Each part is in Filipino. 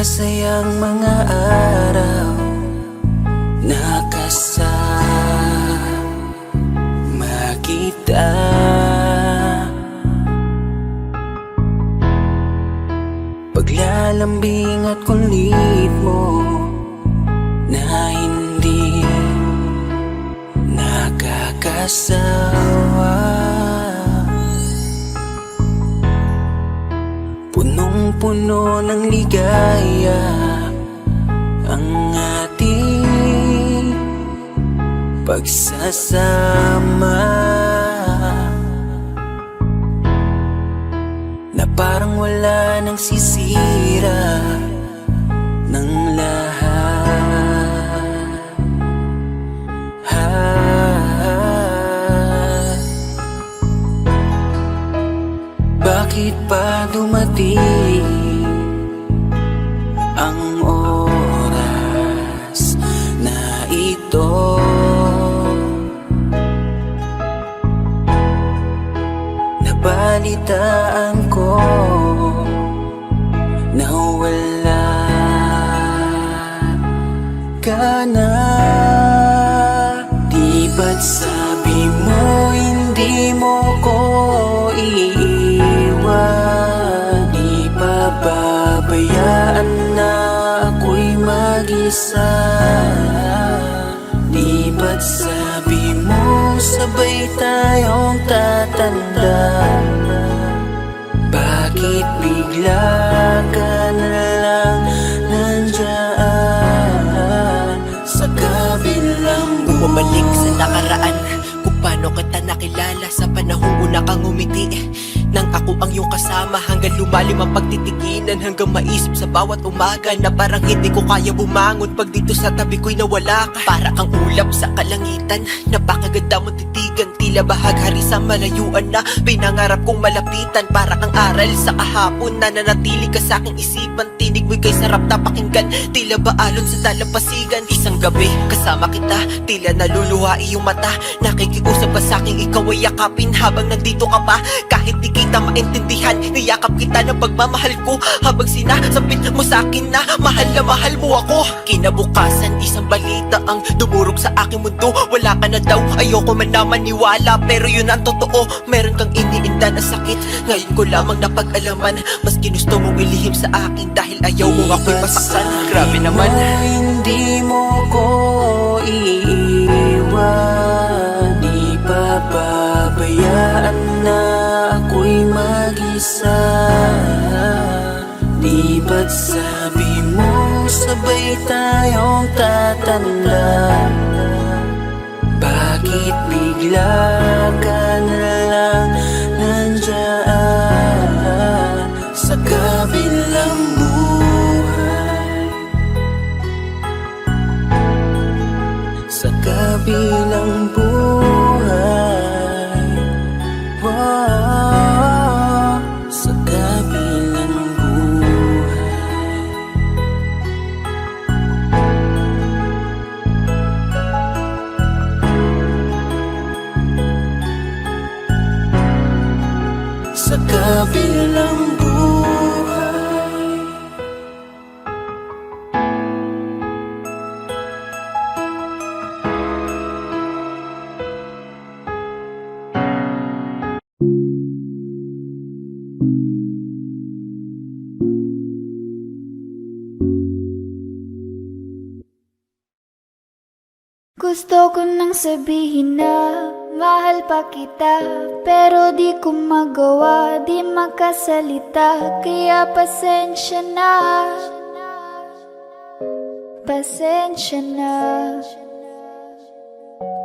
masasayang mga araw na kasama kita. Paglalambing at kulit mo na hindi nakakasawa. Punong-puno ng ligaya ang ating pagsasama, na parang wala nang sisira ng lahat. Bakit pa dumating ang oras na ito? Nabalitaan ko na wala ka na. Di ba't sabi mo hindi mo ko iiwan? Di pa babayaan na ako'y mag-isa? Di ba't sabi mo sabay tayong tatanda? Bakit bigla ka na lang nandyan sa kabilang buhay? Bumalik sa nakaraan, kung paano kita nakilala sa panahong una kang umiti. Nang ako ang iyong kasama, hanggang lumalim ang pagtitiginan, hanggang maisip sa bawat umaga na parang hindi ko kaya bumangon pag dito sa tabi ko'y nawala ka. Para kang ulap sa kalangitan, napakaganda mo titigan, tila bahaghari sa malayuan na pinangarap kong malapitan. Para kang aral sa kahapon na nanatili ka sa aking isipan, tinig mo'y kay sarap na pakinggan, tila ba alon sa dalampasigan. Isang gabi kasama kita, tila naluluha iyong mata, nakikiusap pa sa aking ikaw ay yakapin habang nandito ka pa. Kahit di kita maintindihan, niyakap kita ng pagmamahal ko, habang sinasabit mo sa akin na mahal mo ako. Kinabukasan, isang balita ang dumurog sa aking mundo. Wala ka na daw, ayoko man na maniwala, pero yun ang totoo. Meron kang iniinda na sakit, ngayon ko lamang napag-alaman. Mas ginusto mong ilihim sa akin dahil ayaw mo ako'y masaktan. Grabe naman. Hindi mo ko iiwan, di pa babayaan na ako'y mag-isa. Di ba't sabi mo sabay tayong tatanda? Bakit bigla ka na lang nandyan sa kabilang buhay? Sa kabilang buhay, wow, sa kabilang buhay. Sa kabilang buhay. Gusto ko nang sabihin na mahal pa kita, pero di ko magawa, di makasalita. Kaya pasensya na, pasensya na.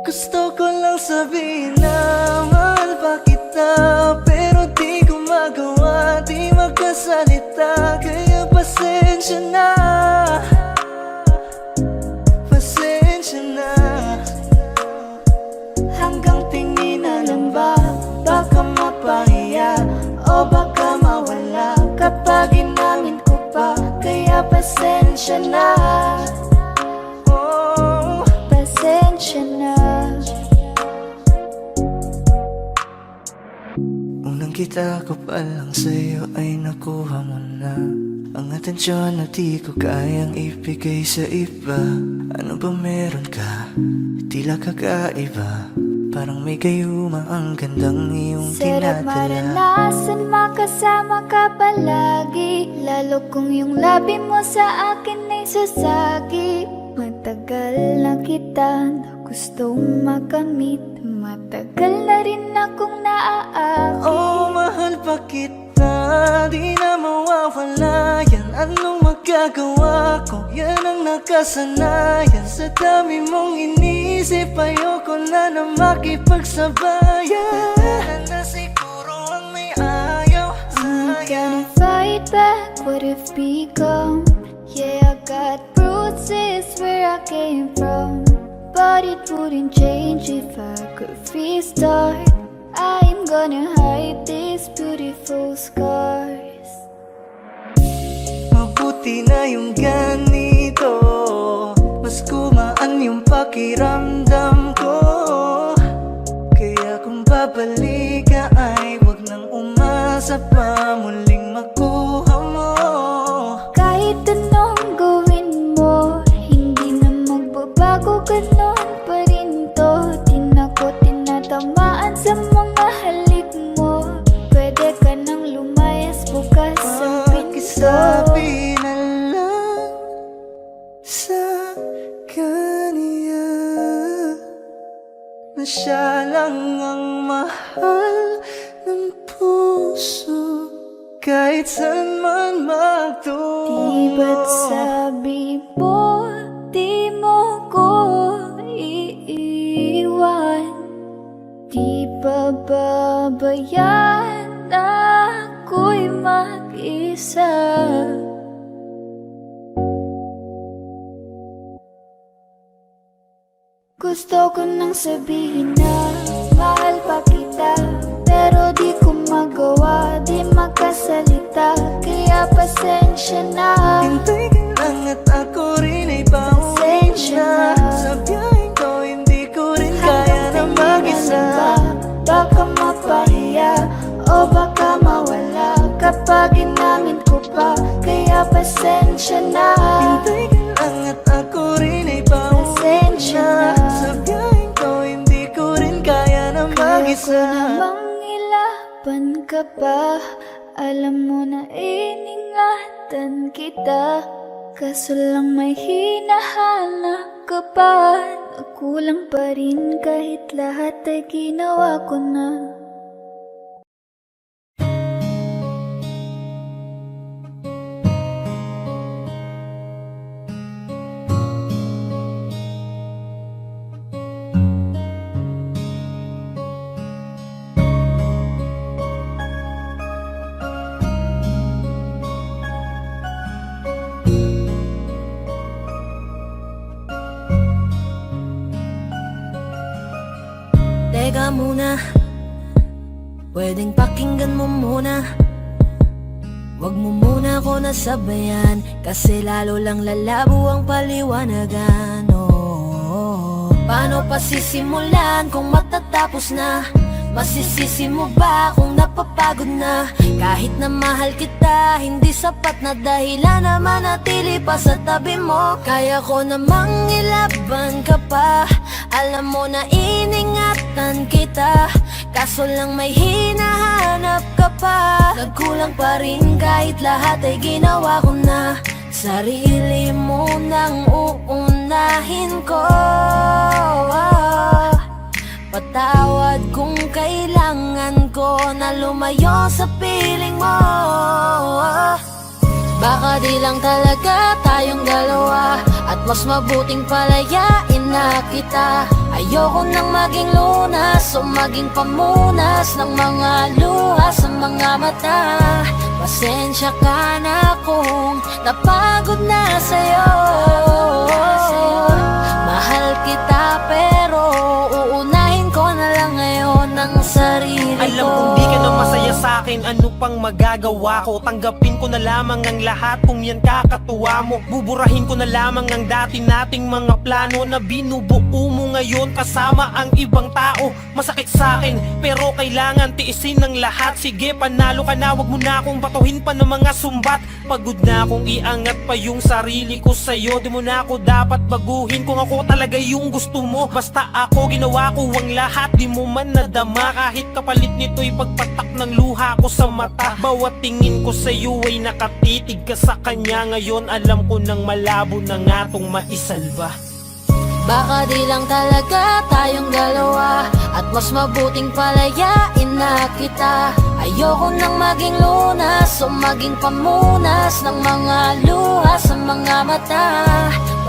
Gusto ko lang sabihin na mahal pa kita, pero di ko magawa, di makasalita. Kaya pasensya na, pasensya na. Hanggang tingin na lang ba, baka mapahiya o baka mawala kapag inamin ko pa. Kaya pasensya na, Oh, pasensya na. unang kita ko pa lang sa'yo ay nakuha mo na. Ang atensyon na di ko kayang ibigay sa iba. Ano ba meron ka? Tila kakaiba. Parang may gayuma ang gandang iyong Sarap tinatala. maranasan makasama ka palagi, lalo kung yung labi mo sa akin ay sasagi. Matagal na kita na gustong makamit, matagal na rin akong naaakit. Oh, mahal pa kita, di na mawawala yan. Anong magagawa ko? Yan ang nakasanayan. Sa dami mong inisip, ayoko na makipagsabayan. Tatanan na siguro ang may ayaw I'm sa'yo. gonna fight back what if become. Yeah, I got bruises where I came from, but it wouldn't change if I could restart. I'm gonna hide these beautiful scars. Mabuti na yung ganito, mas gumaan yung pakiramdam ko. Kaya kung babalik ka ay wag nang umasa pa muling makuha mo. Kahit anong gawin mo, hindi na magbabago, ganon pa rin to. Di na ko tinatamaan sa mga halik mo. Pwede ka nang lumayas, bukas ang pinto. Pakisabi na lang sa kanya na siya lang ang mahal ng puso, kahit saan man magtungo. Di ba't sabi mo, di mo ko iiwan? Di ba babayaan na ako'y mag-isa? Gusto ko nang sabihin na mahal pa kita, pero di ko magawa, di makasalita. Kaya pasensya na. Hintay ka lang at ako rin ay pauwi Pasensya na. na. Sa biyaheng ko hindi ko rin kaya na mag-isa. Baka mapahiya o baka mawala kapag inamin ko pa. Kaya pasensya na. Hintay ka lang at ako rin ay pauwi Pasensya na. na. Sa biyaheng ko hindi ko rin kaya na Kaya ko mag-isa. namang ilaban ka pa. Alam mo na iningatan kita, kaso lang may hinahanap ka pa. Nagkulang pa rin kahit lahat ay ginawa ko na. Teka muna, pwedeng pakinggan mo muna. Wag mo muna ako nasabayan, kasi lalo lang lalabo ang paliwanagan. Oh, paano pa sisimulan kung matatapos na? Masisisi mo ba kung napapagod na? Kahit na mahal kita, hindi sapat na dahilan na manatili pa sa tabi mo. Kaya ko namang ilaban ka pa, alam mo na iningatan kita, kaso lang may hinahanap ka pa. Nagkulang pa rin kahit lahat ay ginawa ko na. Sarili mo nang uunahin ko. Patawad kung kailangan ko na lumayo sa piling mo. Baka di lang talaga tayong dalawa, at mas mabuting palayain na kita. Ayoko nang maging lunas o maging pamunas ng mga luha sa mga mata. Pasensya ka na kung napagod na sa'yo. Mahal kita pero uunahin ko na lang ngayon ang sarili ko. Alam kong di ka na masaya sa'kin, akin, ano pang magagawa ko? Tanggapin ko na lamang ang lahat kung yan kakatuwa mo. Buburahin ko na lamang ang dati nating mga plano na binubuo mo ngayon kasama ang ibang tao. Masakit sa akin pero kailangan tiisin ng lahat. Sige, panalo ka na, wag mo na akong batuhin pa ng mga sumbat. Pagod na akong iangat pa yung sarili ko sa'yo. Di mo na ako dapat baguhin kung ako talaga yung gusto mo. Basta ako ginawa ko ang lahat, di mo man nadama. Kahit kapalit nito'y pagpatak ng luha ko sa mata. Bawat tingin ko sa'yo ay nakatitig ka sa kanya. Ngayon alam ko nang malabo na nga tong maisalba. Baka di lang talaga tayong dalawa, at mas mabuting palayain na kita. Ayoko nang maging lunas o maging pamunas ng mga luha sa mga mata.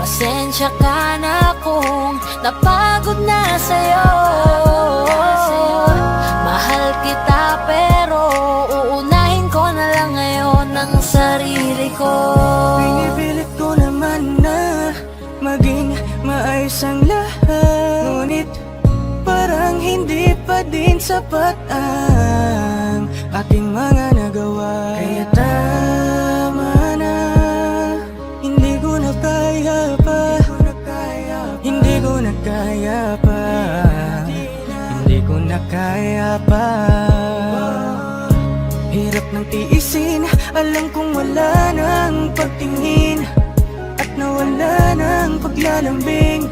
Pasensya ka na kung napagod na sa'yo. Mahal kita pero uunahin ko na lang ngayon ang sarili ko. Pinipilit ko naman na maging maayos ang lahat, ngunit parang hindi pa din sapat ang aking mga nagawa. Kaya tama na, hindi ko na kaya pa, hindi ko na kaya pa, hindi ko na kaya pa. Hirap ng tiisin, alam kong wala nang pagtingin at nawala ng paglalambing.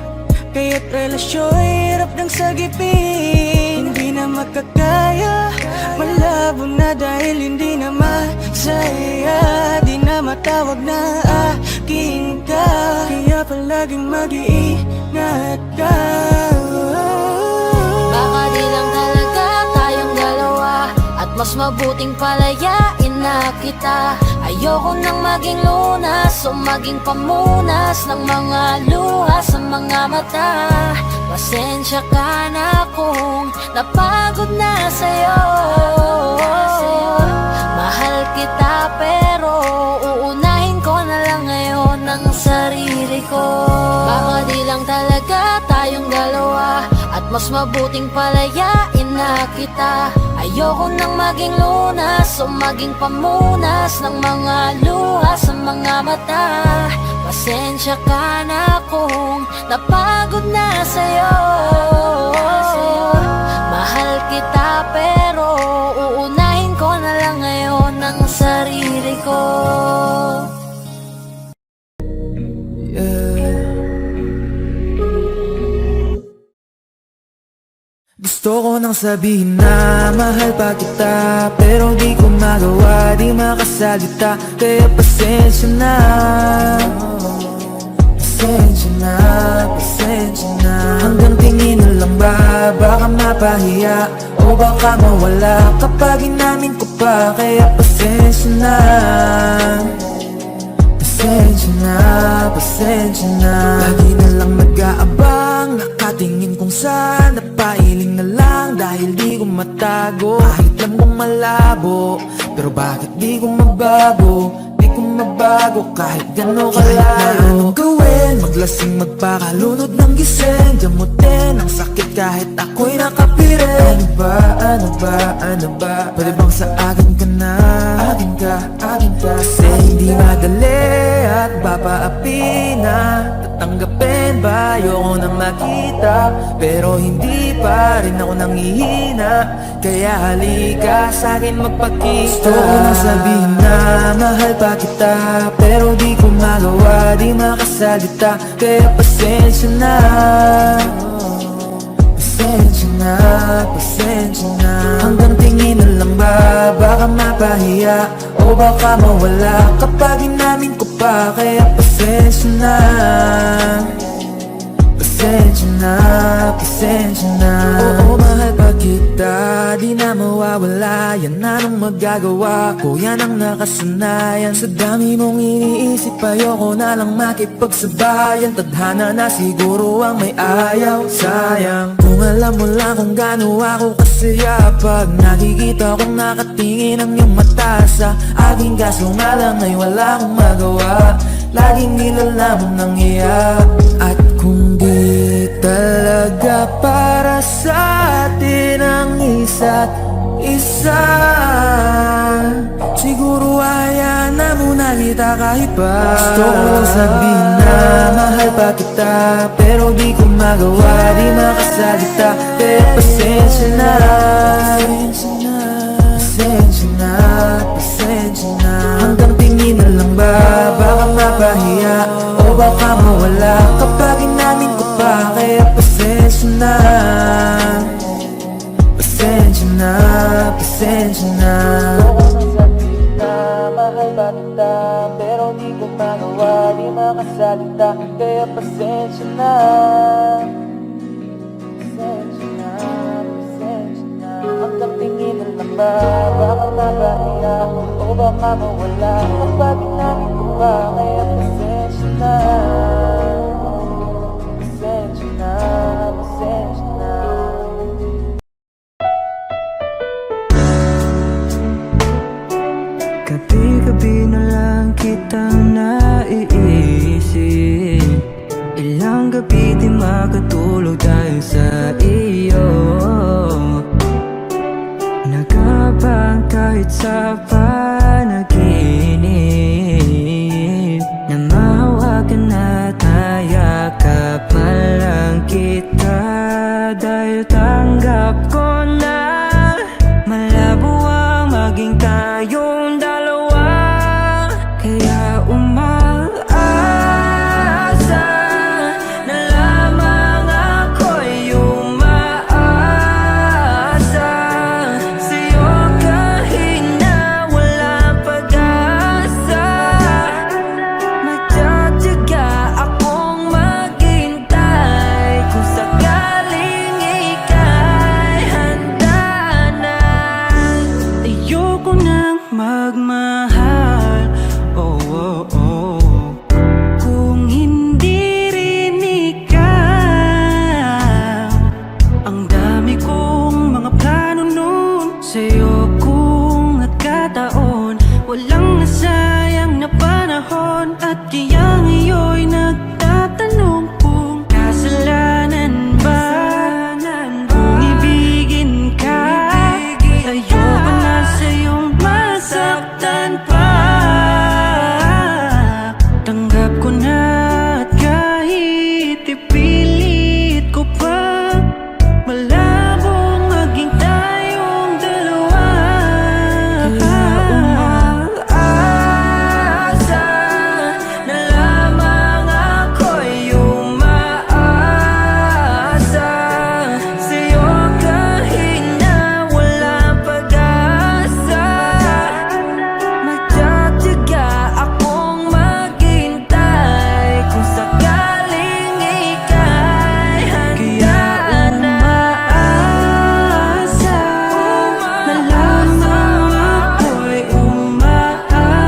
Kaya't relasyon hirap ng sagipin. Hindi na makakaya, malabo na dahil hindi na masaya. Di na matawag na akin ka, kaya palaging mag-iingat ka. Baka di lang talaga tayong dalawa, at mas mabuting palayain na kita. Ayoko nang maging lunas o maging pamunas ng mga luha sa mga mata. Pasensya ka na kung napagod na sa'yo. Mahal kita pero uunahin ko na lang ngayon ang sarili ko. Baka di lang talaga tayong dalawa, at mas mabuting palayain na kita. Ayoko nang maging lunas o maging pamunas ng mga luha sa mga mata. Pasensya ka na kung napagod na sa'yo. Mahal kita pero uunahin ko na lang ngayon ang sarili ko. Gusto ko nang sabihin na mahal pa kita, pero di ko magawa, di makasalita. Kaya pasensya na, pasensya na, pasensya na. Hanggang tingin na lang ba, baka mapahiya o baka mawala kapag inamin ko pa. Kaya pasensya na, pasensya na, pasensya na. Lagi na lang nag-aabang, nakatingin kung saan, napailing na lang dahil di ko matago. Kahit alam kong malabo, pero bakit di ko mabago? Di ko mabago kahit gano'n kalayo. Kahit na anong gawin, maglasing, magpakalunod ng gising, gamutin ang sakit kahit ako'y nakapirin. Ano ba, ano ba, ano ba? Pwede bang sa akin ka na? Akin ka, akin ka. Kasi hindi madali at papaapi na. Tatanggapin ba? Ayoko na makita, pero hindi pa rin ako nangihina. Kaya halika sa'kin magpakita. Gusto ko nang sabihin na mahal pa kita, pero di ko magawa, di makasalita. Kaya pasensya na, pasensya na, pasensya na. Hanggang tingin na lang ba, baka mapahiya o baka mawala kapag inamin ko pa. Kaya pasensya na, pasensya na, pasensya na. Oo, mahal pa kita, di na mawawala. Yan anong magagawa ko, yan ang nakasanayan. Sa dami mong iniisip, ayoko na lang makipagsabayan. Tadhana na siguro ang may ayaw, sayang. Kung alam mo lang kung gaano ako kasaya pag nakikita kong nakatingin ang iyong mata sa aking, kaso nga lang ay wala akong magawa. Laging nilalamon ng iyak. At kung di talaga para sa atin ang isa't isa. Siguro hayaan na muna kita kahit pa. Gusto ko lang sabihin na mahal pa kita, pero di ko magawa, di makasalita. Pero pasensya na, pasensya na, pasensya na. Hanggang tingin na lang ba, baka mapahiya o baka mawala kapag inamin ko pa. Kaya pasensya na, pasensya na, pasensya na. Mahal ba kita, pero di ko magawa, di makasalita. Kaya pasensya na, pasensya na, pasensya na. Hanggang tingin na lang ba, baka mapahiya o baka mawala kapag inamin ko pa. Kaya pasensya na, pasensya na, pasensya na. Gabi-gabi na lang kitang naiisip. Ilang gabi di makatulog dahil sa iyo. Nagabang kahit sa panaginip, na mahawakan at nayakapan lang kita. Dahil tanggap ko na malabo ang maging tayong dalawa. Kaya umaasa na lamang ako'y umaasa sa'yo kahit na walang pag-asa. Magtsatsaga akong maghintay kung sakaling ika'y handa na. Ayoko nang magmahal, oh, oh, oh, kung hindi rin ikaw. Ang dami kong mga plano nun sa'yo kung nagkataon. Walang nasayang na panahon, at kaya ngayon'y nagtatanong kung kasalanan ba kung ibigin ka. Ayoko na sa'yong masaktan pa. Tanggap ko na at kahit ipilit ko pa, malabong maging tayong dalawa. Kaya umaasa na lamang ako'y umaasa sa'yo kahit na walang pag-asa. Magtsatsaga akong maghintay kung sakaling ika'y handa na. Umaasa na lamang ako'y umaasa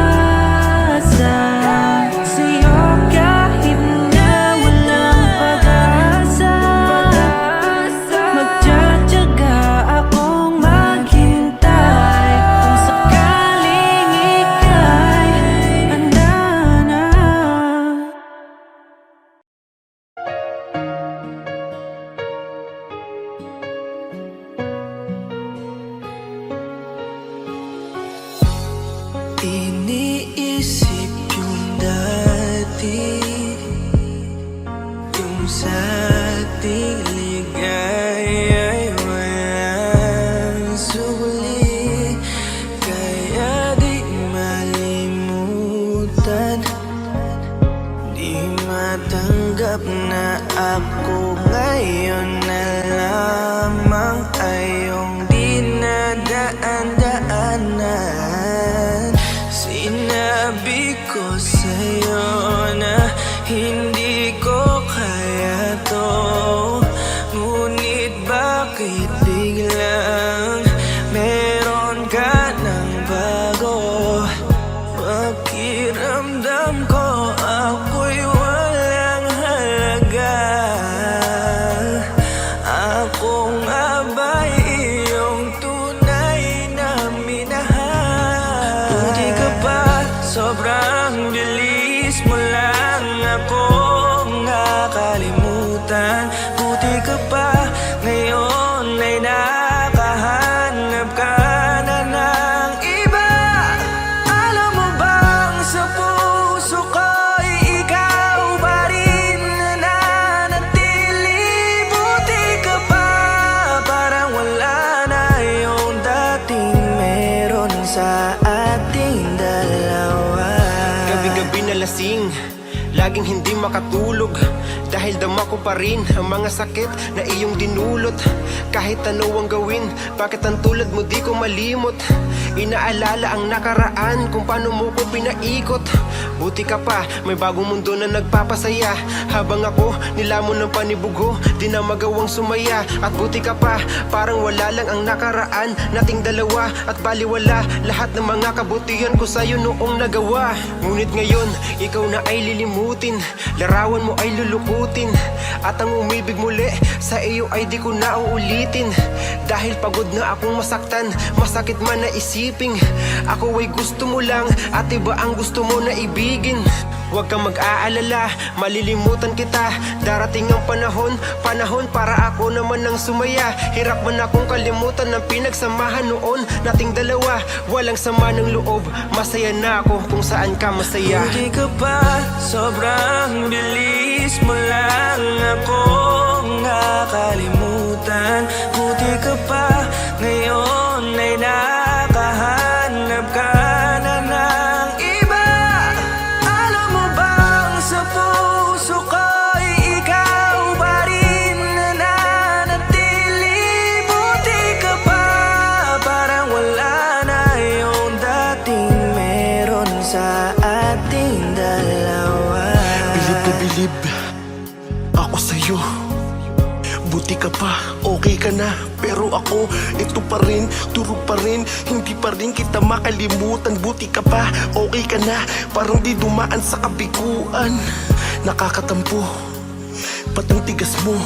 sa'yo kahit na walang pag-asa. Magtsatsaga akong maghintay kung sakaling ika'y handa na. Iniisip yung dati, kung sa ating ligaya'y walang suli. Kaya di malimutan, di matanggap na ako ngayon na lamang ay iyong dinadaan-daanan. laging hindi makatulog. Dahil dama ko pa rin ang mga sakit na iyong dinulot. Kahit ano ang gawin, bakit ang tulad mo di ko malimot? Inaalala ang nakaraan kung paano mo ko pinaikot. Buti ka pa, may bagong mundo na nagpapasaya. Habang ako, nilamon ng panibugo, di na magawang sumaya. At buti ka pa, parang wala lang ang nakaraan nating dalawa. At baliwala lahat ng mga kabutihan ko sa'yo noong nagawa. Ngunit ngayon, ikaw na ay lilimutin, larawan mo ay lulukutin. At ang umibig muli sa iyo ay di ko na uulitin. Dahil pagod na akong masaktan, masakit man na isiping ako ay gusto mo lang at iba ang gusto mo na ibigin. Huwag kang mag-aalala, malilimutan kita. Darating ang panahon para ako naman ang sumaya. Hirap man akong kalimutan ng pinagsamahan noon nating dalawa. Walang sama ng loob, masaya na ako kung saan ka masaya. Buti ka pa, sobrang bilis mo lang akong nakalimutan. Buti ka pa, ngayon ay nakahanap ka na ng iba. Alam mo bang sa puso ko'y ikaw pa rin na nanatili. Buti ka pa, parang wala na yung dating meron sa ating dalawa. Bilib na bilib ako sa'yo. Buti ka pa, okay ka na. Pero ako, ito pa rin, turo pa rin. Hindi pa rin kita makalimutan. Buti ka pa, okay ka na. Parang di dumaan sa kabiguan. Nakakatampo, ba't ang tigas mo?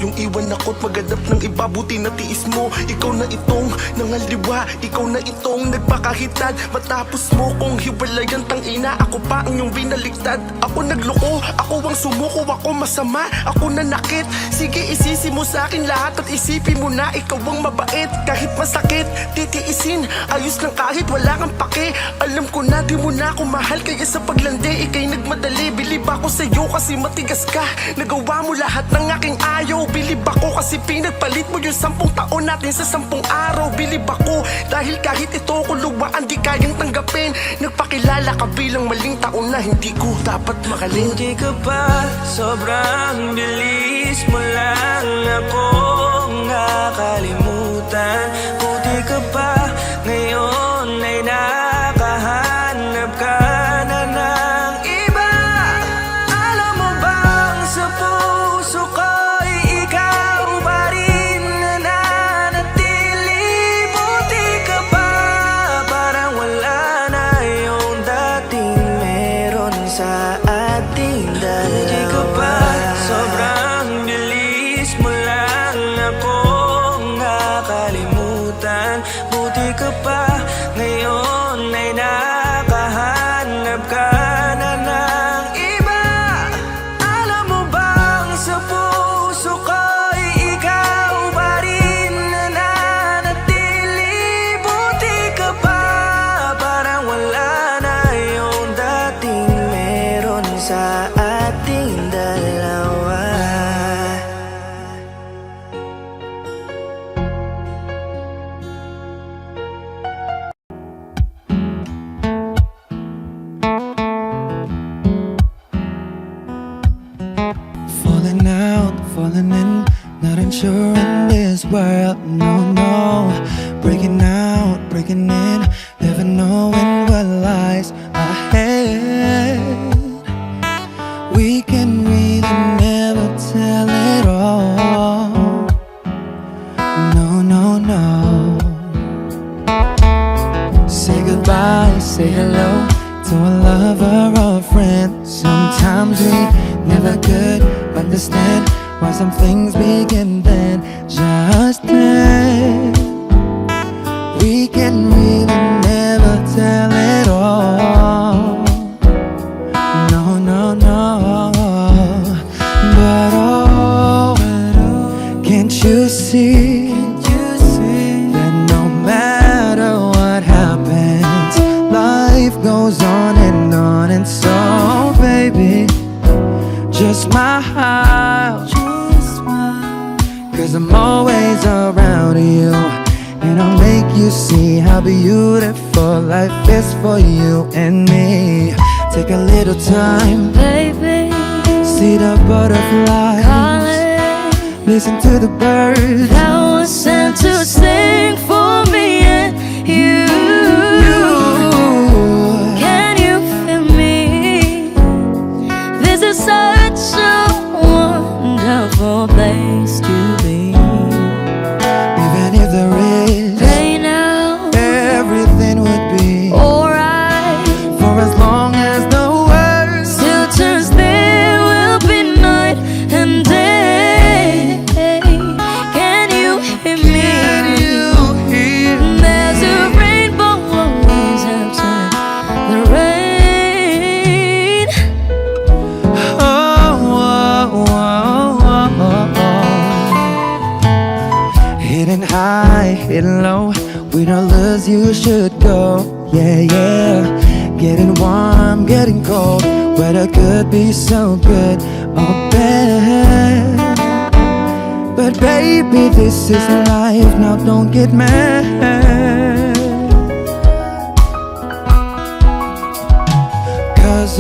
Yung iwan ako't maghanap ng iba, buti na tiis mo. Ikaw na itong nangaliwa, ikaw na itong nagpakahitad. Matapos mo kong hiwalayan, tangina, ako pa ang iyong binaliktad. Ako nagloko, ako ang sumuko, ako masama, ako nanakit. Sige, isisi mo sa akin lahat at isipin mo na ikaw ang mabait. Kahit masakit, titiisin, ayos lang kahit wala kang pake. Alam ko na di mo na ako mahal, kaya sa paglandi ikay nagmadali. Bilib ako sa'yo kasi matigas ka, nagawa mo lahat ng aking ayaw. Bilib ako kasi pinagpalit mo yung 10 taon natin sa 10 araw. Bilib ako dahil kahit ito ko luwaan di kayang tanggapin. Nagpakilala ka bilang maling taon na hindi ko dapat makalin. Buti ka pa, sobrang bilis mo lang akong nakalimutan. Buti ka pa, ngayon ay nakahanap ka na ng iba. Alam mo bang sa puso ko'y ikaw pa rin na nanatili. Buti ka pa, parang wala na yung dating meron sa ating dalawa. Buti ka pa, sobrang bilis mo lang akong nakalimutan. Buti ka pa, ngayon ay nakahanap ka na ng iba. Alam mo bang sa puso ko'y ikaw pa rin na nanatili. Buti ka pa, parang wala na yung dating meron sa ating dalawa. Falling out, falling in, not unsure in this world, no, no. Breaking out, breaking in, never knowing what lies ahead. We can really never tell it all, no, no, no. Say goodbye, say hello to a lover or a friend. Sometimes we never could understand why some things begin then, just then. We can really never tell it all, no, no, no. But oh, can't you see that no matter what happens, life goes on, and so baby, just smile, cause I'm always around you, and I'll make you see how beautiful life is for you and me. Take a little time, Baby, see the butterflies, calling. listen to the birds. That was sent to sing for me and you. Can you feel me? This is such a wonderful place to be. Even if there is Right now, everything would be alright. for as long as the world Still turns, there will be night and day. Can you hear me? can you hear? There's a rainbow always after the rain. Oh, oh, oh, oh, oh. Hidden high, hidden low, we don't lose, you should go. Yeah, yeah. Getting warm, getting cold, weather could be so good or bad. But baby, this is life, now don't get mad. Cause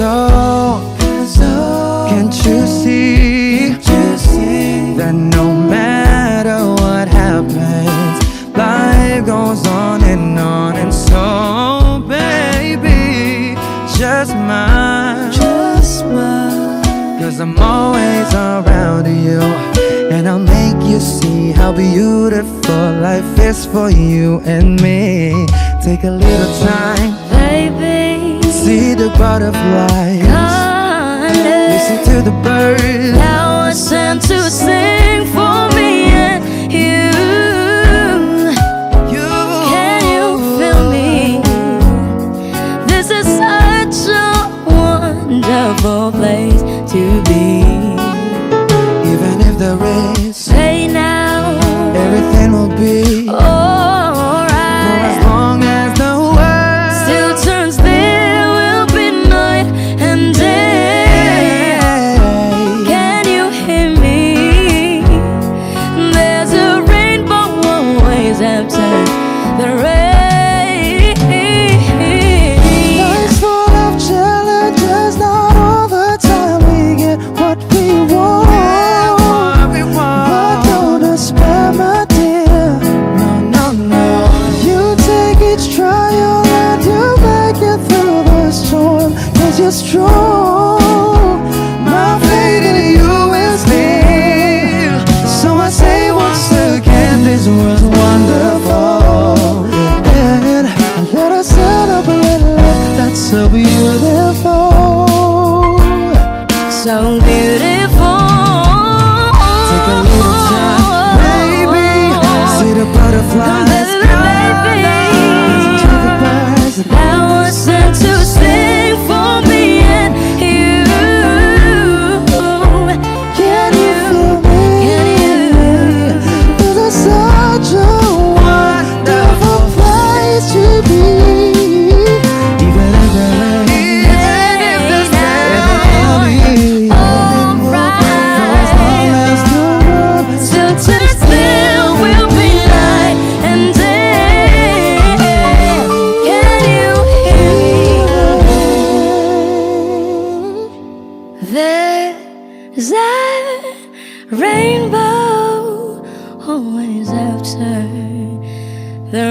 can't you see that no matter what happens, life goes on and so baby, just smile, cause I'm always around you, and I'll make you see how beautiful life is for you and me. Take a little time, Baby, see the butterflies, listen to the birds. that was sent to sing for me and you. Can you feel me? This is such a wonderful place to be. Even if there is, Say now, everything will be for as alright. long as the world Still turns, there will be night and day. Can you hear me? There's a rainbow always after the rain. Life's full of challenges, not all the time we get what we want. But don't despair, my dear. No, no, no. You take each trial and you make it through the storm, cause you're strong. My faith in you is real. So I say once again, this world's wonderful. And let us celebrate life that's so beautiful. So beautiful. Take a little time, baby. See the butterflies, Baby, listen to the birds. that was sent to sing for me and you. Can you feel me? Can you? This is such a wonderful place to be. Even if there is Still turns, there will be night and day. Can you hear me? There's a rainbow always after the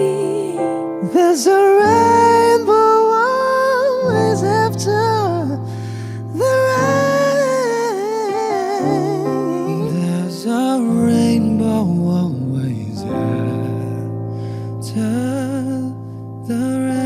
rain. There's a rainbow always after the rain. There's a rainbow always after the rain.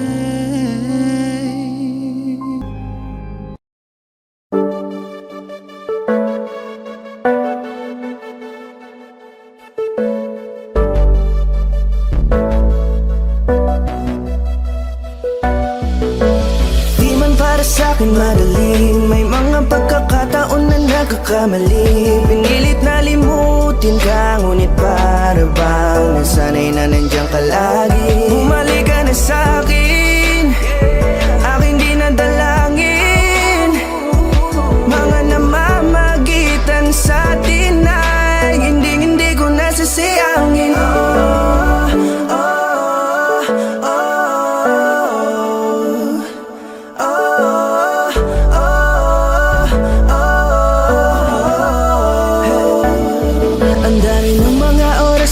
Di man para sa'kin madali, may mga pagkakataon na nagkakamali. Pinilit na limutin ka, ngunit para bang nasanay na nandiyan ka lagi. Bumalik ka na sa'kin, aking di nadalangin. Mga namamagitan sa'tin ay hindi ko nasasayangin. Oh, oh, oh, oh.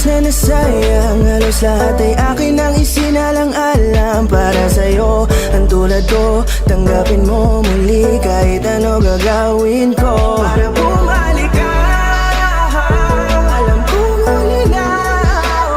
oras na nasayang, halos lahat ay akin ang isinalang-alam para sa'yo. Ang tulad ko, tanggapin mo muli kahit ano gagawin ko para bumalik ka. Alam kong malinaw,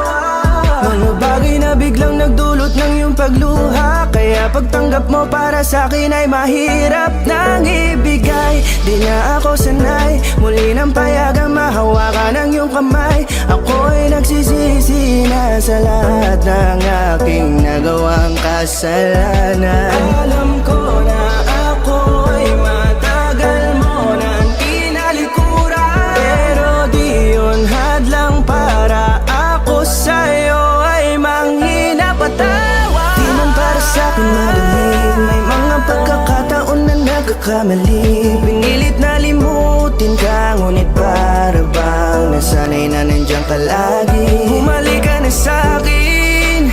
mga bagay na biglang nagdulot ng iyong pagluha, kaya pagtanggap mo para sa'kin ay mahirap nang ibigay. Di na ako sanay, muli nang payagang mahawakan ang iyong kamay. Ako'y nagsisisi na sa lahat ng aking nagawang kasalanan. Alam ko na ako'y matagal mo nang tinalikuran, pero di yun hadlang para ako sa'yo ay manghina patawa. Di man para sa'kin madali, may mga pagkakataon na nagkakamali. Pinilit na limutin ka, ngunit para bang nasanay na nandiyan ka lagi. Bumalik ka na sa'kin,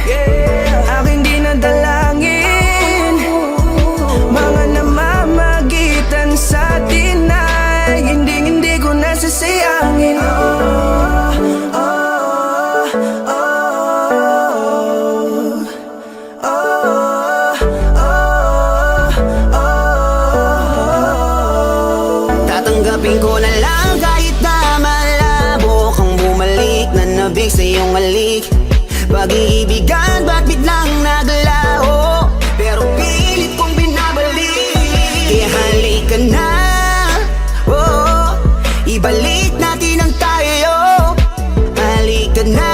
aking di nadalangin. Mga namamagitan sa atin ay hindi ko nasasayangin. Tatanggapin ko na lang kahit na malabo kang bumalik na nabig sa iyong halik. Pag-iibigan ba't biglang naglaho, pero pilit kong binabalik. Kaya halika na, oh, ibalik natin ang tayo. Halika na,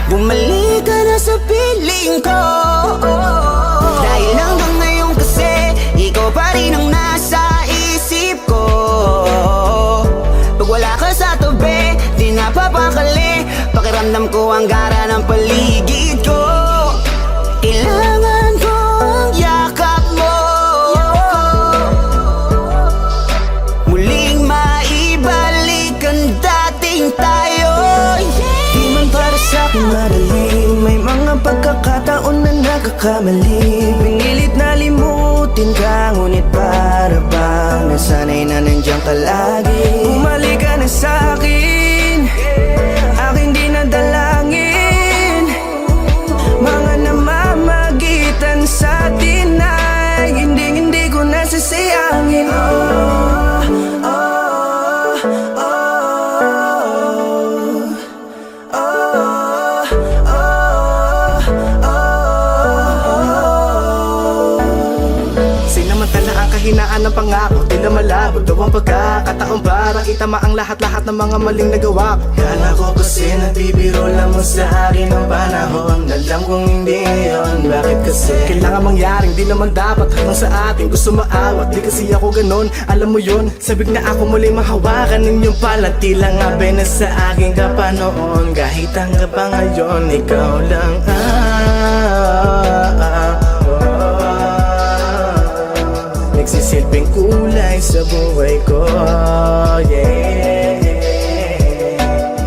bumalik ka na sa piling ko. Dahil hanggang ngayon kasi ikaw pa rin ang nasa isip ko. Pag wala ka sa tabi, di napapakali. Pakiramdam ko ang gara ng paligid ko. Kailangan ko ang yakap mo, muling maibalik ang dating tayo. Di man para sa'kin madali, may mga pagkakataon na nagkakamali. Pinilit na limutin ka, ngunit para bang nasanay na nandiyan ka lagi. Bumalik ka na sa'kin, aking di nadalangin. Mga namamagitan sa atin ay hindi ko nasasayangin. Sinamantala ang kahinaan ng pangako, tila malabo daw ang pagkakataon para itama ang lahat-lahat ng mga maling nagawa ko. Kala ko kasi nabibiro lang mo sa akin ang panahon, alam kong hindi yun. Bakit kasi kailangan mangyaring di naman dapat hanggang sa atin gusto maawat? Di kasi ako ganon, alam mo yun. Sabik na ako muling mahawakan ninyong palat, tila nga na sa akin ka pa noon. Kahit hanggang pa ngayon, ikaw lang nagsisilbing kulay sa buhay ko, yeah.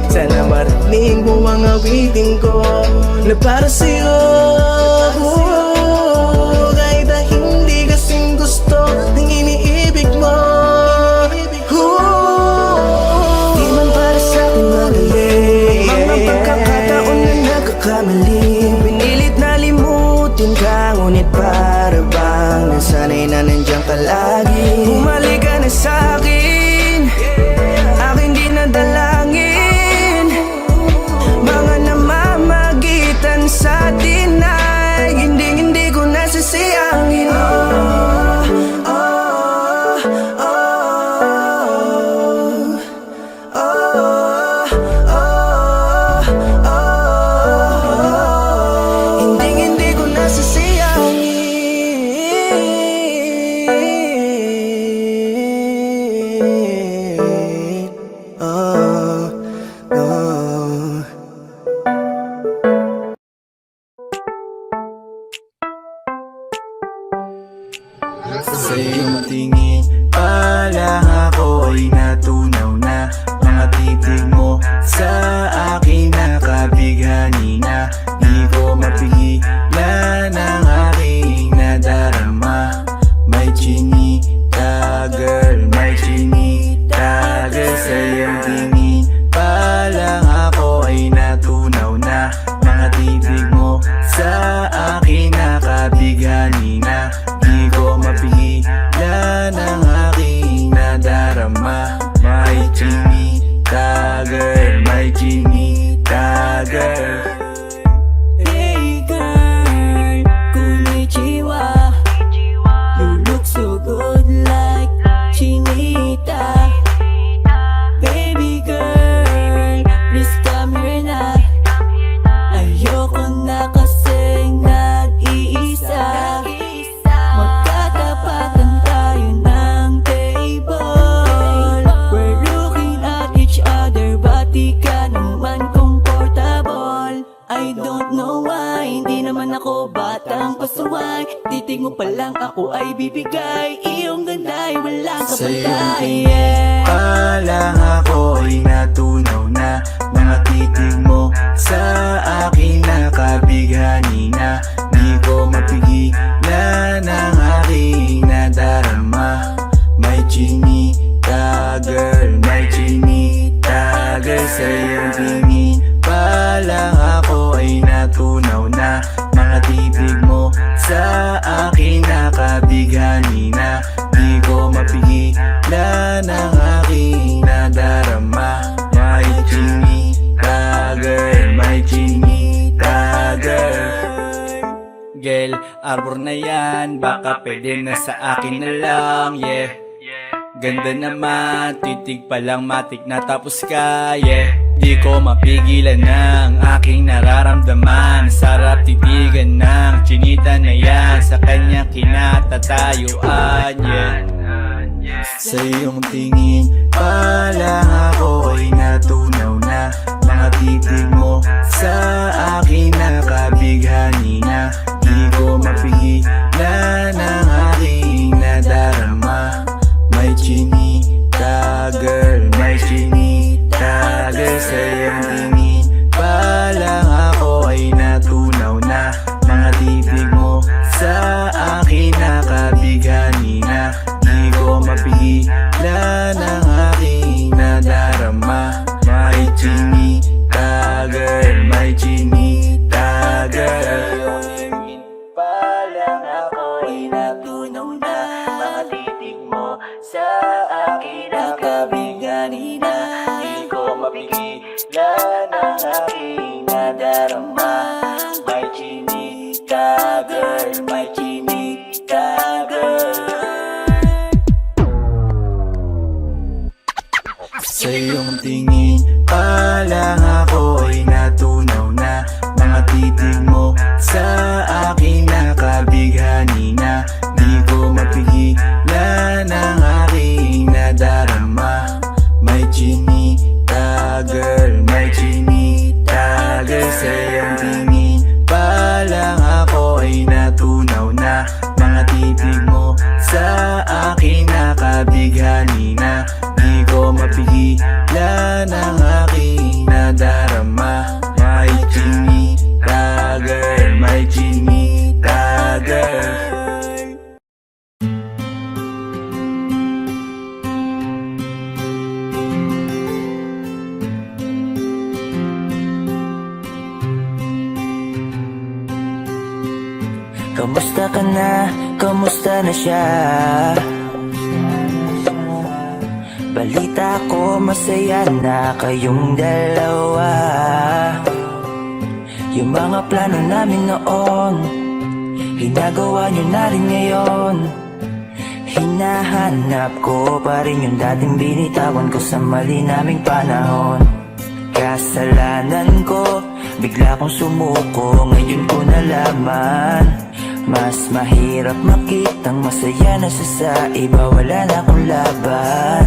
Sana marinig mo ang awitin ko na para sa'yo, kahit na hindi kasing gusto ng iniibig mo. Di man para sa'kin madali, mga pagkakataon na nagkakamali. Pinilit na limutin ka, ngunit para bang nasanay na nandiyan ka lagi. Bumalik ka na sa'kin, aking di nadalangin. Mga namamagitan sa chinita girl, my chinita girl. Hey girl, konnichiwa. You look so good like Chinita. Baby girl, please come here na. Ayoko na kasing nag-iisa. Magkatapatan tayo ng table. We're looking at each other, but di ka naman comfortable. I don't know why, hindi naman ako batang pasuway. Titig mo pa lang ako ay bibigay. Iyong ganda ay walang kapatay. Palang ako ay natunaw na. Mga titig mo sa akin nakabighani na. Di ko mapigilan ang aking nadarama. May chinita girl, may chinita girl. Sa iyong tingin palang ako ay natunaw na. Mga titig mo sa akin nakabighani na. Di ko mapigilan ang aking nadarama. May chinita girl, may chinita girl. Girl, arbor na yan, baka pwede na sa akin na lang, yeah. Ganda naman, titig pa lang matik na tapos ka, yeah. Di ko mapigilan ng aking nararamdaman. Sarap titigan ng chinita na yan. Sa kanya kinatatayuan, yeah. Sa iyong tingin palang ako ay natunaw na. Mga titig mo sa akin nakabighani na. Di ko mapigilan ang aking nadarama. May chinita girl, may chinita girl. Sa iyong tingin palang ako ay natunaw na. Mga titig mo sa akin nakabighani na. Di ko mapigilan ang aking nadarama. May chinita girl, may chinita girl. Palang ako ay natunaw na. Mga titig mo sa akin nakabighani na. Di ko mapigilan ang aking nadarama. May chinita girl, may chinita girl. Sa iyong tingin palang ako ay natunaw na. Mga titig mo sa akin nakabighani na. Di ko mapigilan ang aking nadarama. May chinita girl, may chinita girl. Sa iyong tingin palang ako ay natunaw na. Mga titig mo sa akin nakabighani na. Di ko mapigilan ang aking nadarama. May chinita girl, may chinita girl. Kamusta ka na? Kamusta na siya? Balita ko masaya na kayong dalawa. Yung mga plano namin noon, ginagawa nyo na rin ngayon. Hinahanap ko pa rin yung dating binitawan ko sa mali naming panahon. Kasalanan ko, bigla kong sumuko, ngayon ko nalaman. Mas mahirap makitang masaya na siya sa iba, wala na akong laban.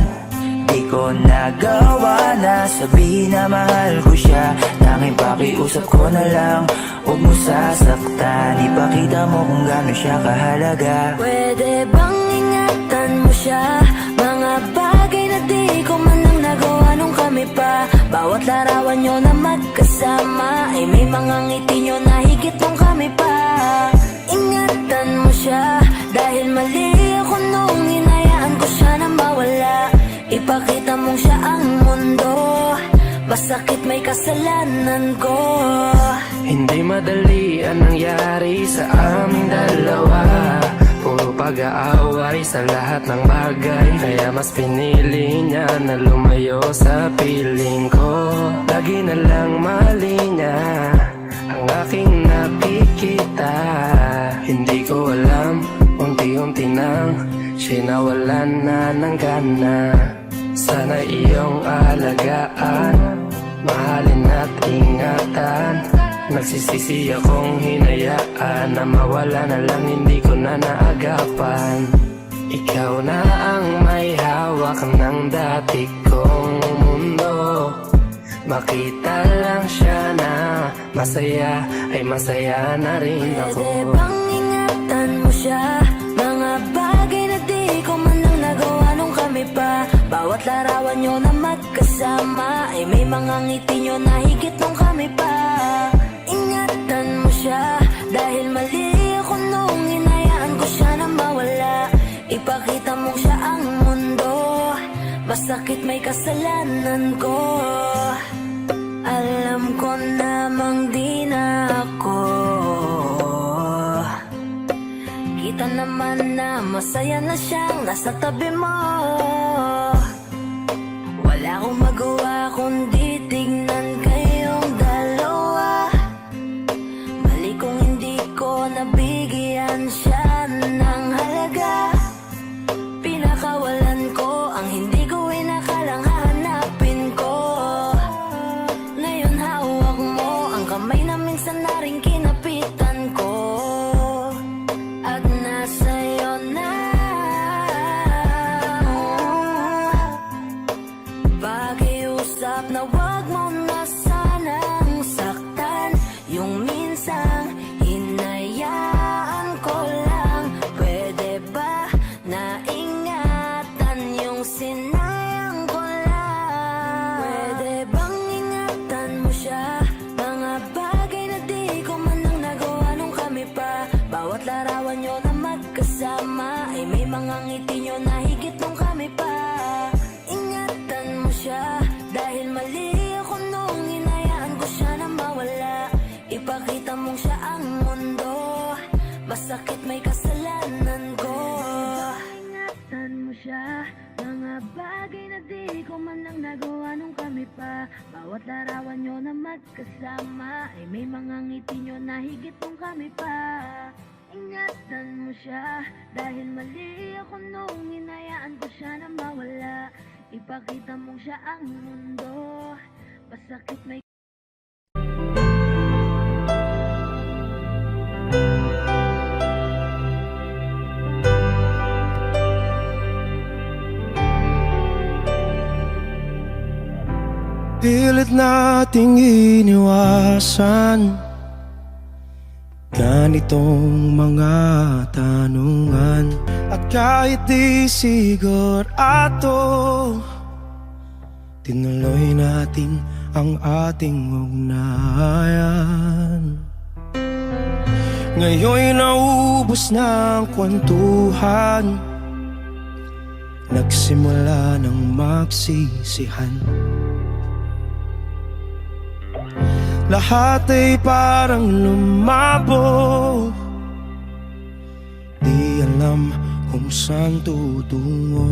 Di ko nagawa na sabihin na mahal ko siya. Tanging pakiusap ko na lang, huwag mo sasaktan. Ipakita mo kung gaano siya kahalaga. Pwede bang ingatan mo siya? Mga bagay na di ko man lang nagawa nung kami pa. Bawat larawan nyo na magkasama ay may mga ngiti nyo na higit nung kami pa. Ingatan mo siya, dahil mali ako nung hinayaan ko siya na mawala. Ipakita mong siya ang mundo, masakit may kasalanan ko. Hindi madali ang nangyari sa aming dalawa. Puro pag-aaway sa lahat ng bagay, kaya mas pinili niya na lumayo sa piling ko. Lagi na lang mali niya ang aking nakikita. Hindi ko alam, unti-unti nang siya'y nawalan na ng gana. Sana iyong alagaan, mahalin at ingatan. Nagsisisi akong hinayaan na mawala na lang, hindi ko na naagapan. Ikaw na ang may hawak ng dati kong mundo. Makita lang siya na masaya, ay masaya na rin ako. Pwede bang ingatan mo siya? Mga bagay na di ko man lang nagawa nung kami pa. Bawat larawan nyo na magkasama ay may mga ngiti nyo na higit nung kami pa. Ingatan mo siya dahil mali ako nung hinayaan ko siya na mawala. Ipakita mo siya ang mundo, masakit may kasalanan ko. Alam ko namang di na ako. Kita naman na masaya na siyang nasa tabi mo. Wala akong magawa kundi tignan kayong dalawa. Mali kung hindi ko nabigyan siya ng halaga. Pinakawalan ko ang hindi ko inakalang hahanapin ko. Ngayon hawak mo ang kamay na minsan na rin kinapitan ko. At nasa'yo na. Pakiusap na wag mo na sanang saktan. Yung minsang hinayaan ko lang. Pwede ba na ingatan yung sinayang ko lang? Pwede bang ingatan mo siya? Mga bagay na di ko man lang nagawa nung kami pa. Bawat larawan nyo na magkasama ay may mga ngiti nyo na higit nung kami pa. Ingatan mo siya dahil mali ako nung hinayaan ko siya na mawala. Ipakita mong siya ang mundo, masakit may kasalanan ko. Ingatan mo siya, mga bagay na di ko man lang nagawa nung kami pa. Bawat larawan nyo na magkasama ay may mga ngiti nyo na higit nung kami pa. Ingatan mo siya dahil mali ako nung hinayaan ko siya na mawala. Ipakita mong siya ang mundo, masakit may Pilit nating iniwasan ganitong mga tanungan. At kahit di sigurado, tinuloy natin ang ating ugnayan. Ngayon'y naubos na ang kwentuhan, nagsimula ng magsisihan. Lahat ay parang lumabo, di alam kung saan tutungo.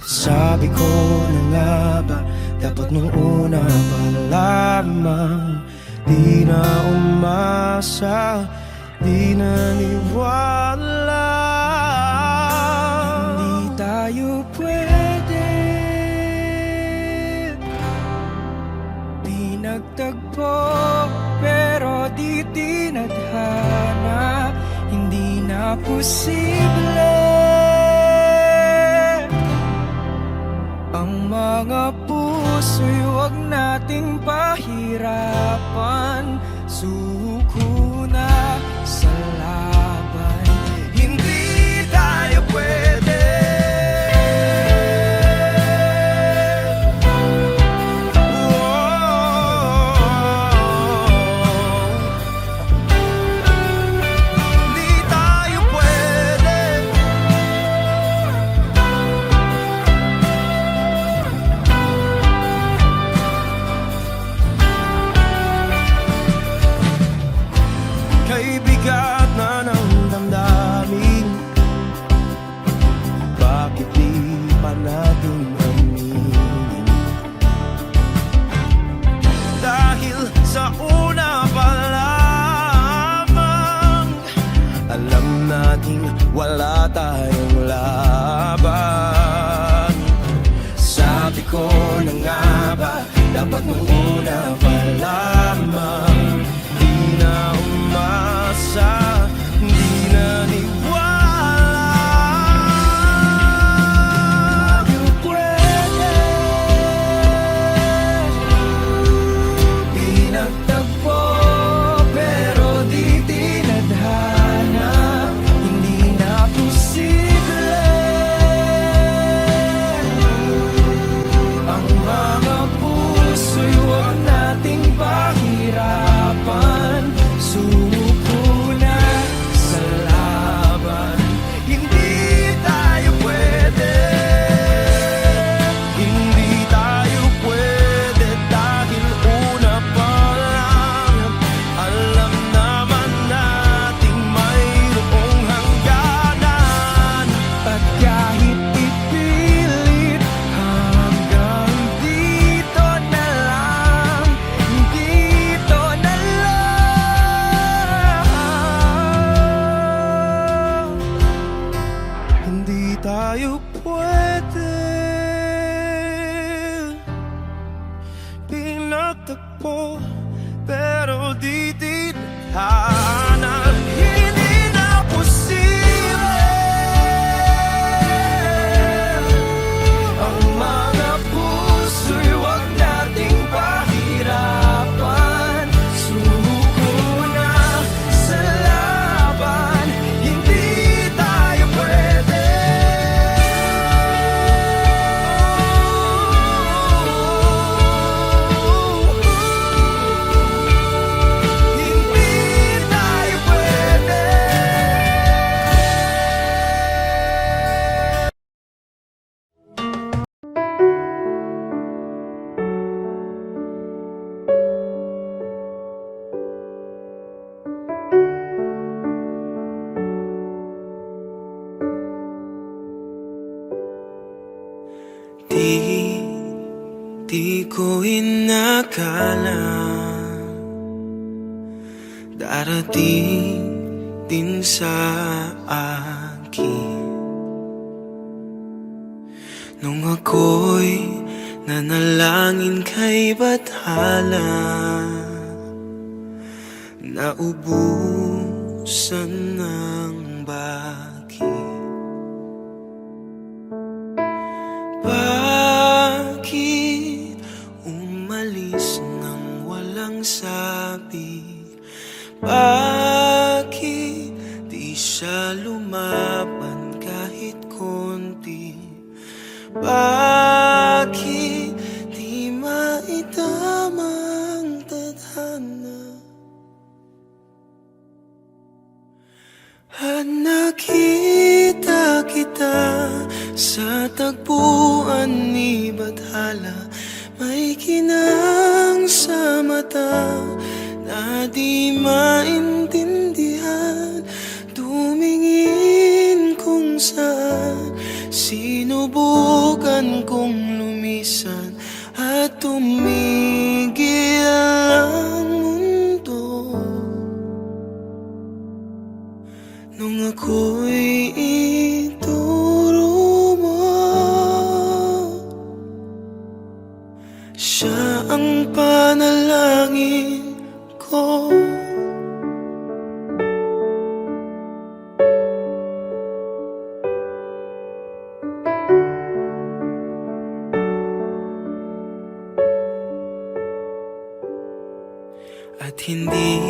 Sabi ko na nga ba, dapat nung una pa lamang di na umasa, di naniwala. Hindi tayo pwede, di nagtagpo, pero di tinadhana. Hindi na posible ang mga puso'y huwag nating pahirapan. Suko na sa laban, hindi tayo pwede. Hindi tayo pwede. pa natin aminin. Dahil sa una pa lamang alam nating wala tayong laban. Sabi ko na nga ba, dapat nung una pa lamang di na umasa, di na niwala. Tayo pwede pinagtagpo, pero di tinadhana. Hindi na posible ang mga puso'y huwag nating pahirapan. Sumuko na sa laban. Hindi tayo pwede, hindi tayo pwede, dahil una pa lang alam naman nating mayroong hangganan. At kahit ipilit hanggang dito na lang, dito na lang, hindi tayo pwede pinagtagpo, pero di tinadhana. Hindi na posible ang mga puso'y huwag nating pahirapan. Sumuko na sa laban. Hindi tayo pwede. Hindi tayo pwede. Di ko inakala darating din sa akin nung ako'y nanalangin kay Bathala. Naubusan ng bakit. Bakit umalis nang walang sabi? Bakit di siya lumaban kahit konti? Bakit di maidamang tadhana? At nakita kita sa tagpuan ni Bathala. May kinang sa mata na di maintindihan. Tumingin kung saan, sinubukan kong lumisan at tumigil ang mundo. Nung ako'y ituro mo, siya ang panalangin ko. At hindi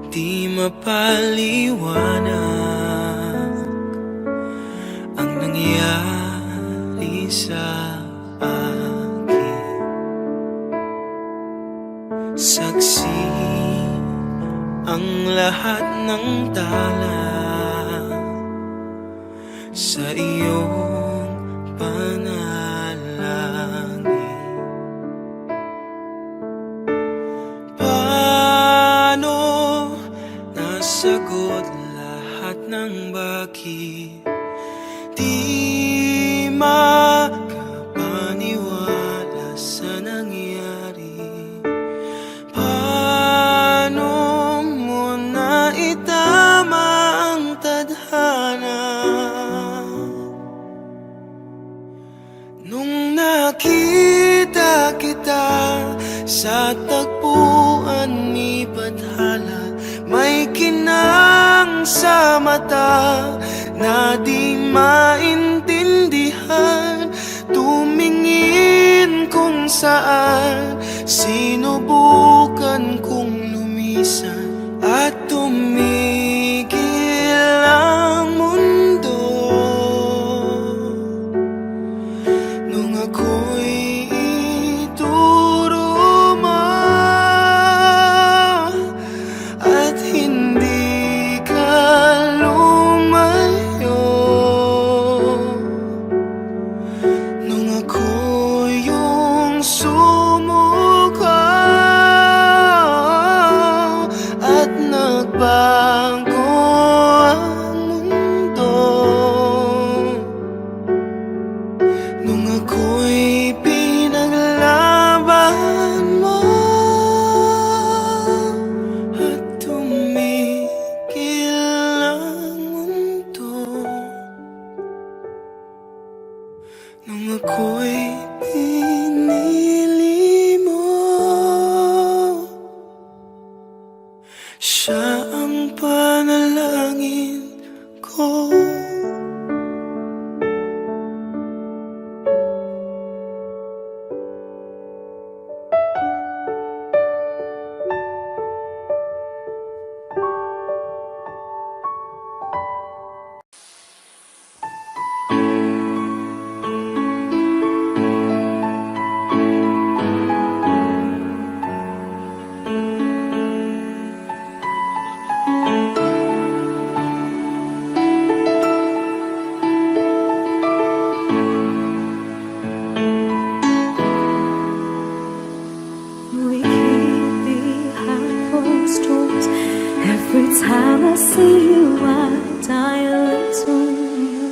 di mapaliwanag ang nangyari sa akin. Saksi ang lahat ng tala sa iyong panalangin. Paano nasagot lahat ng bakit? Di Nung nakita kita sa tagpuan ni Bathala, may kinang sa mata na di maintindihan. Tumingin kung saan, sinubukan kong lumisan at tumigil ang mundo. Nung ako'y ituro mo at hindi ka lumayo, nung ako yung sumuko at nagbago ang mundo, nung ako'y pinaglaban mo at tumigil ang mundo, nung ako'y pinili mo, siya ang panalangin ko. We keep behind closed doors. Every time I see you, I die a little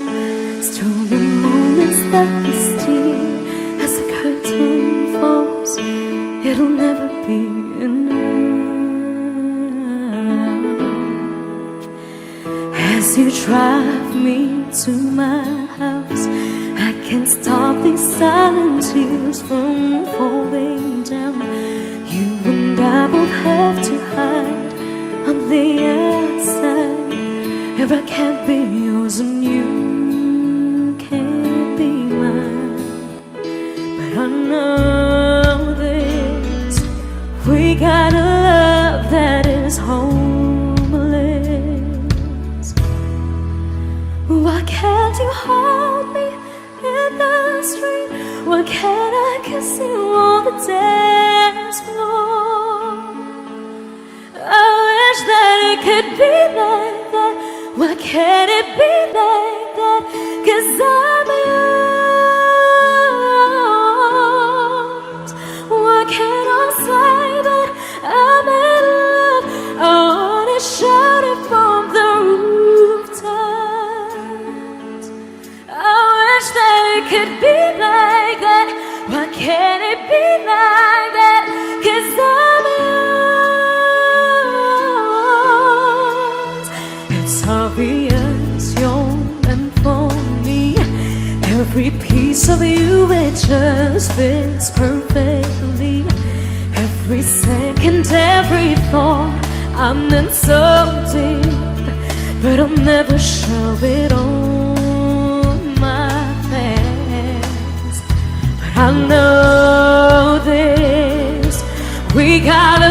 more. Still the moments that we steal as the curtain falls. It'll never be enough. As you drive me to my house, I can't stop these silent tears from falling down. You and I both have to hide on the outside. If I can't be yours and you can't be mine, but I know this, we got a love that is homeless. Why can't you hold me in the street? Why can't I kiss you on the dance floor? I wish that it could be like that. Why can't it be like that? 'Cause I'm yours. Why can't I say that I'm in love? I wanna shout it from the rooftops. I wish that it could be like that. Why can't it be like that? 'Cause I'm yours. It's obvious you're meant for me. Every piece of you, it just fits perfectly. Every second, every thought, I'm in so deep, but I'll never show it on my face. But I know this, we got